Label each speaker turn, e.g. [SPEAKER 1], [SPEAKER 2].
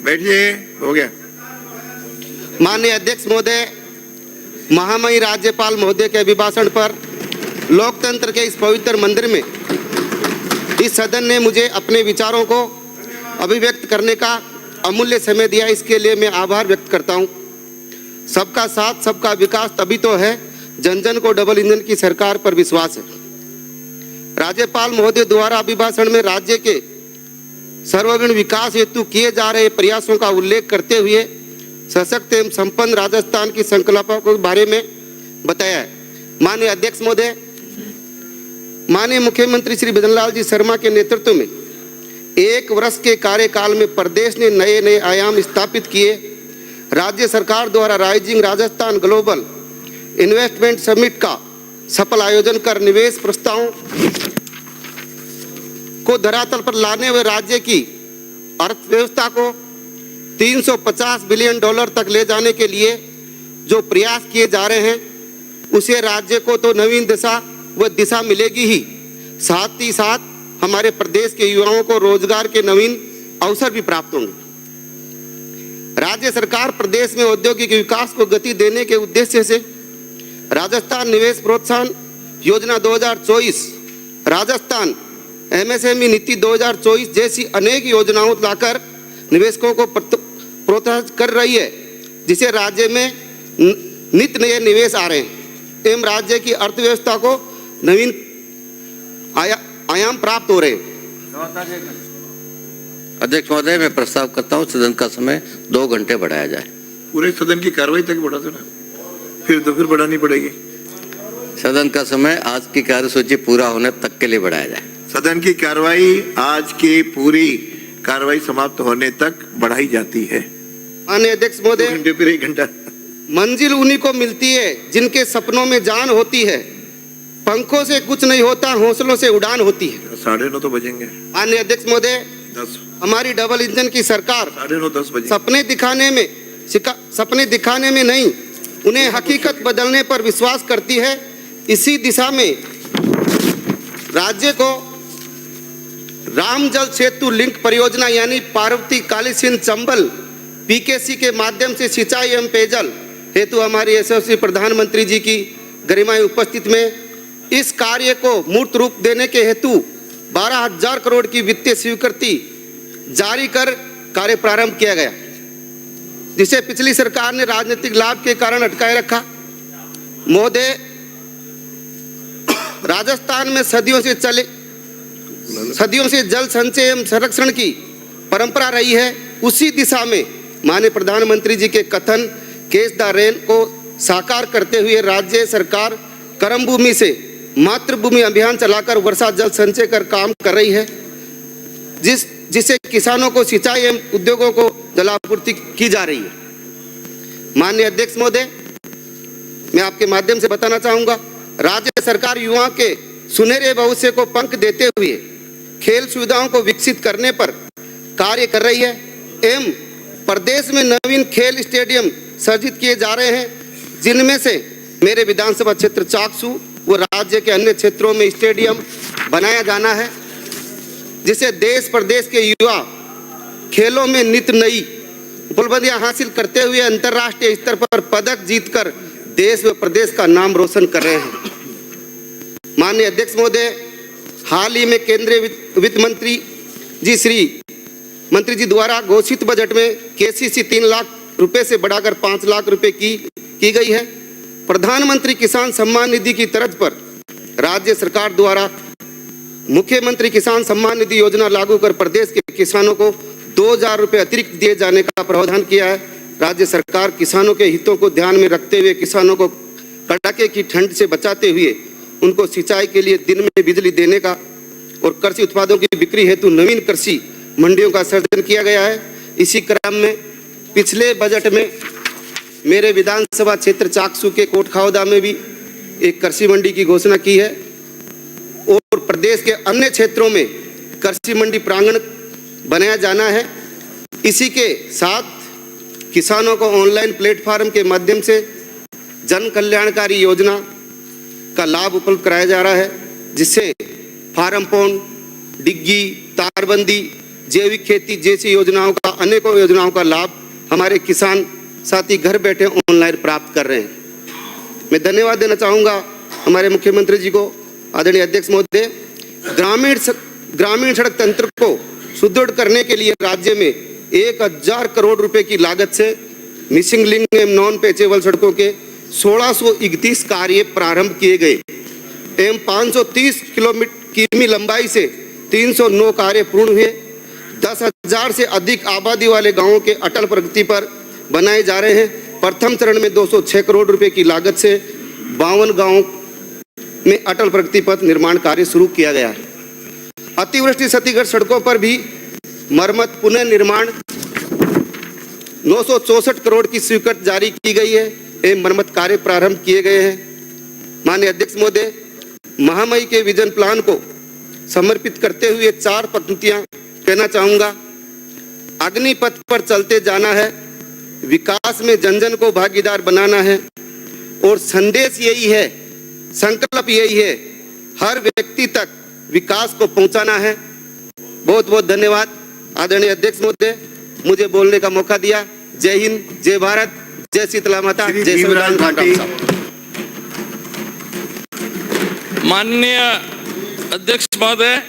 [SPEAKER 1] बैठिए, हो गया।
[SPEAKER 2] माननीय अध्यक्ष महोदय, महामहिम राज्यपाल महोदय के अभिभाषण पर लोकतंत्र के इस पवित्र मंदिर में इस सदन ने मुझे अपने विचारों को अभिव्यक्त करने का अमूल्य समय दिया, इसके लिए मैं आभार व्यक्त करता हूं। सबका साथ सबका विकास तभी तो है, जन जन को डबल इंजन की सरकार पर विश्वास है। राज्यपाल महोदय द्वारा अभिभाषण में राज्य के सर्वगुण विकास हेतु किए जा रहे प्रयासों का उल्लेख करते हुए सशक्त एवं संपन्न राजस्थान की संकल्पों के बारे में बताया है। माननीय अध्यक्ष महोदय, माननीय मुख्यमंत्री श्री भजनलाल जी शर्मा के नेतृत्व में 1 वर्ष के कार्यकाल में प्रदेश ने नए नए आयाम स्थापित किए। राज्य सरकार द्वारा rising Rajasthan global investment summit का सफल आयोजन कर निवेश प्रस्तावों को धरातल पर लाने व राज्य की अर्थव्यवस्था को $350 बिलियन तक ले जाने के लिए जो प्रयास किए जा रहे हैं, उसे राज्य को तो नवीन दिशा मिलेगी ही, साथ ही साथ हमारे प्रदेश के युवाओं को रोजगार के नवीन अवसर भी प्राप्त होंगे। राज्य सरकार प्रदेश में औद्योगिक विकास को गति देने के उद्देश्य से राजस्थान निवेश प्रोत्साहन योजना 2024, राजस्थान MSME नीति 2024 जैसी अनेक योजनाओं लाकर निवेशकों को प्रोत्साहित कर रही है, जिसे राज्य में नित्य नए निवेश आ रहे हैं एवं राज्य की अर्थव्यवस्था को नवीन आयाम प्राप्त हो रहे हैं।
[SPEAKER 3] अध्यक्ष महोदय, मैं प्रस्ताव करता हूँ सदन का समय 2 घंटे बढ़ाया जाए।
[SPEAKER 1] पूरे सदन की कार्रवाई तक बढ़ा दो ना, फिर बढ़ानी पड़ेगी।
[SPEAKER 3] सदन का समय आज की कार्यसूची पूरा होने तक के लिए बढ़ाया जाए।
[SPEAKER 1] सदन की कार्रवाई आज की पूरी कार्रवाई समाप्त होने तक बढ़ाई जाती है।
[SPEAKER 2] माननीय अध्यक्ष महोदय,
[SPEAKER 1] 2 घंटे फिर 1 घंटा।
[SPEAKER 2] मंजिल उन्हीं को मिलती है जिनके सपनों में जान होती है, पंखों से कुछ नहीं होता, हौसलों से उड़ान होती है।
[SPEAKER 1] 9:30 तो बजेंगे।
[SPEAKER 2] माननीय अध्यक्ष महोदय,
[SPEAKER 1] 10,
[SPEAKER 2] हमारी डबल इंजन की सरकार
[SPEAKER 1] 9:30 10 बजे
[SPEAKER 2] सपने दिखाने में नहीं, उन्हें हकीकत बदलने पर विश्वास करती है। इसी दिशा में राज्य को राम जल सेतु लिंक परियोजना यानी पार्वती काली सिंध चंबल PKC के माध्यम से सिंचाई एवं पेयजल हेतु हमारी यशस्वी प्रधानमंत्री जी की गरिमामय उपस्थिति में इस कार्य को मूर्त रूप देने के हेतु 12,000 करोड़ की वित्तीय स्वीकृति जारी कर कार्य प्रारंभ किया गया, जिसे पिछली सरकार ने राजनीतिक लाभ के कारण अटकाए रखा। महोदय, राजस्थान में सदियों से जल संचय एवं संरक्षण की परंपरा रही है। उसी दिशा में माननीय प्रधानमंत्री जी के कथन कैच द रेन को साकार करते हुए राज्य सरकार कर्म भूमि से मातृभूमि अभियान चलाकर वर्षा जल संचय कर काम कर रही है, जिससे किसानों को सिंचाई एवं उद्योगों को जलापूर्ति की जा रही है। माननीय अध्यक्ष महोदय, मैं आपके माध्यम से बताना चाहूंगा, राज्य सरकार युवाओं के सुनहरे भविष्य को पंख देते हुए खेल सुविधाओं को विकसित करने पर कार्य कर रही है एवं प्रदेश में नवीन खेल स्टेडियम सर्जित किए जा रहे हैं, जिनमें से मेरे विधानसभा क्षेत्र चाकसू व राज्य के अन्य क्षेत्रों में स्टेडियम बनाया जाना है, जिसे देश प्रदेश के युवा खेलों में नित्य नई उपलब्धियां हासिल करते हुए अंतर्राष्ट्रीय स्तर पर पदक जीतकर देश व प्रदेश का नाम रोशन कर रहे हैं। माननीय अध्यक्ष महोदय, हाल ही में केंद्रीय वित्त मंत्री जी द्वारा घोषित बजट में KCC 3 लाख रुपए से बढ़ाकर 5 लाख रुपए की गई है। प्रधानमंत्री किसान सम्मान निधि की तर्ज पर राज्य सरकार द्वारा मुख्यमंत्री किसान सम्मान निधि योजना लागू कर प्रदेश के किसानों को 2,000 रुपए अतिरिक्त दिए जाने का प्रावधान किया है। राज्य सरकार किसानों के हितों को ध्यान में रखते हुए किसानों को कड़ाके की ठंड से बचाते हुए उनको सिंचाई के लिए दिन में बिजली देने का और कृषि उत्पादों की बिक्री हेतु नवीन कृषि मंडियों का सृजन किया गया है। इसी क्रम में पिछले बजट में मेरे विधानसभा क्षेत्र चाकसू के कोटखावदा में भी एक कृषि मंडी की घोषणा की है और प्रदेश के अन्य क्षेत्रों में कृषि मंडी प्रांगण बनाया जाना है। इसी के साथ किसानों को ऑनलाइन प्लेटफॉर्म के माध्यम से जन कल्याणकारी योजना का लाभ उपलब्ध कराया जा रहा है, जिससे फार्म पौंड, डिग्गी, तारबंदी जैविक खेती जैसी योजनाओं का, अनेकों योजनाओं का लाभ हमारे किसान साथी घर बैठे ऑनलाइन प्राप्त कर रहे हैं। मैं धन्यवाद देना चाहूँगा हमारे मुख्यमंत्री जी को, आदरणीय अध्यक्ष महोदय। ग्रामीण सड़क तंत्र को सुदृढ़ करने के लिए राज्य में 1000 करोड़ रुपए की लागत से मिसिंग लिंक एवं नॉन पेचेबल सड़कों के 1631 कार्य प्रारंभ किए गए एवं 530 किमी लंबाई से 309 कार्य पूर्ण हुए। 10,000 से अधिक आबादी वाले गांवों के अटल प्रगति पर बनाए जा रहे हैं। प्रथम चरण में 206 करोड़ रुपए की लागत से 52 गांवों में अटल प्रगति पथ निर्माण कार्य शुरू किया गया है। अतिवृष्टि क्षतिग्रस्त सड़कों पर भी मरम्मत पुनः निर्माण 964 करोड़ की स्वीकृति जारी की गई है एवं मरम्मत कार्य प्रारंभ किए गए हैं। माननीय अध्यक्ष महोदय, महामहिम के विजन प्लान को समर्पित करते हुए 4 पंक्तियां कहना चाहूंगा। अग्निपथ पर चलते जाना है, विकास में जन जन को भागीदार बनाना है और संदेश यही है, संकल्प यही है, हर व्यक्ति तक विकास को पहुंचाना है। बहुत बहुत धन्यवाद आदरणीय अध्यक्ष महोदय, मुझे बोलने का मौका दिया। जय हिंद, जय भारत, जय शीतला माता,
[SPEAKER 1] श्री
[SPEAKER 2] जय
[SPEAKER 1] भीमराव
[SPEAKER 2] संविधान।
[SPEAKER 1] भाटी।
[SPEAKER 4] माननीय अध्यक्ष महोदय,